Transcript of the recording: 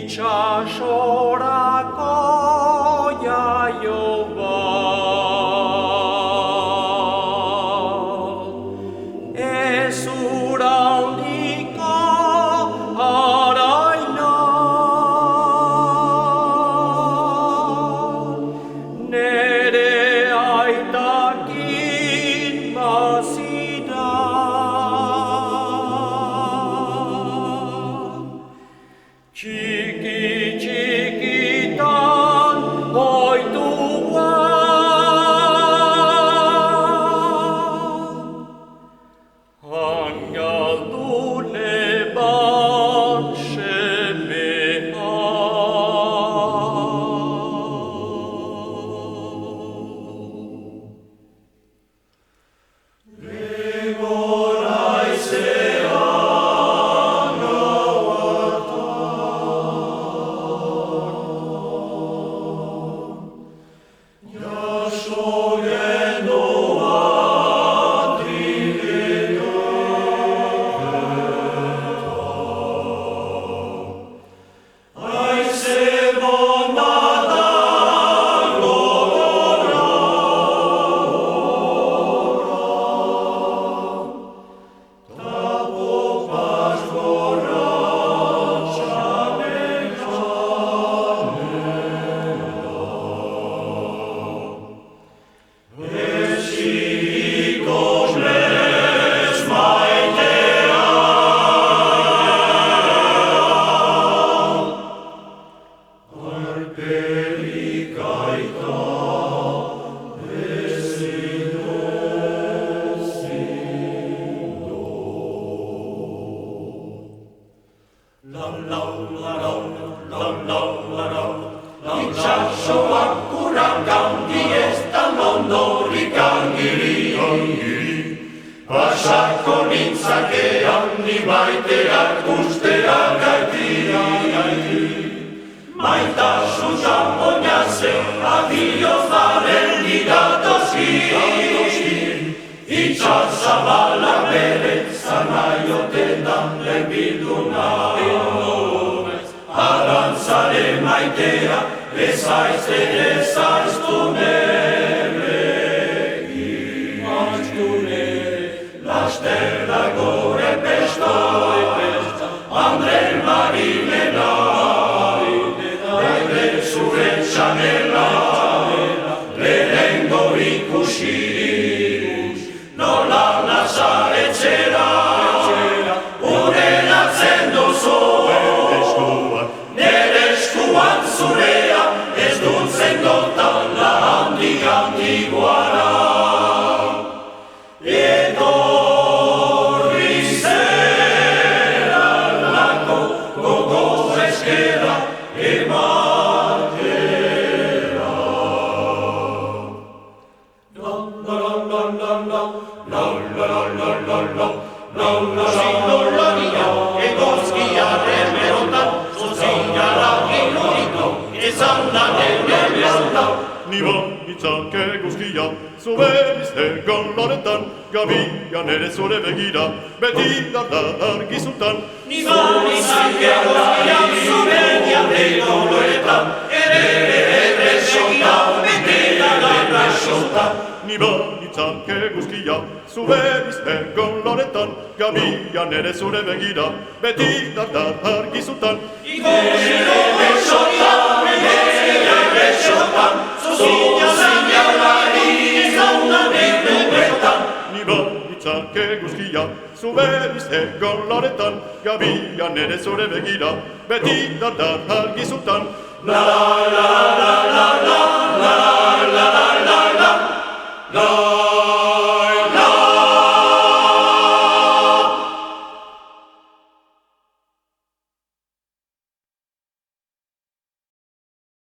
itxasorako jaio bat. Ez uraldiko araina, nere aitakin bazira. Txiki txikitan oitua, angaldune bat semea. Itxasoak urrak handi ez da londorik angiri. Pasako nintzake handi baiteak ustea gaiti. Maitasun txampoina ze adio zaren digatoski. Itxasabalak bere zanaioten dan lebilduna. Arantzare maitea, ezaizte ezaiztu neregin. Maiztu nere, laster da gore pesta, Andre Marinena, Bere zure txanela, lehengo ikusi, nola nazaretzera, ureratzen duzu. Zurea ez dut zendotan la handi-handiguara. Etorri zera lako gogo eskera ematera. Zindolaria egozkia remerotan, zozingara ezan da nire bezala. Niba itzake guzkia, zube biztegon loretan, gabian ere zure begira, beti dardar argizutan. Niba itzake guzkia, zube biztegon loretan, ere erresota, beti dardar argizutan. Niba itzake guzkia, zube biztegon loretan, gabian ere zure begira, beti dardar argizutan. Ikusi besota, besotan, zuzina-zinalari zauna beruetan. Niba itzake guzkia, zube biztegon loretan, gabian ere zure begira, beti dardar argizutan. La la la la la.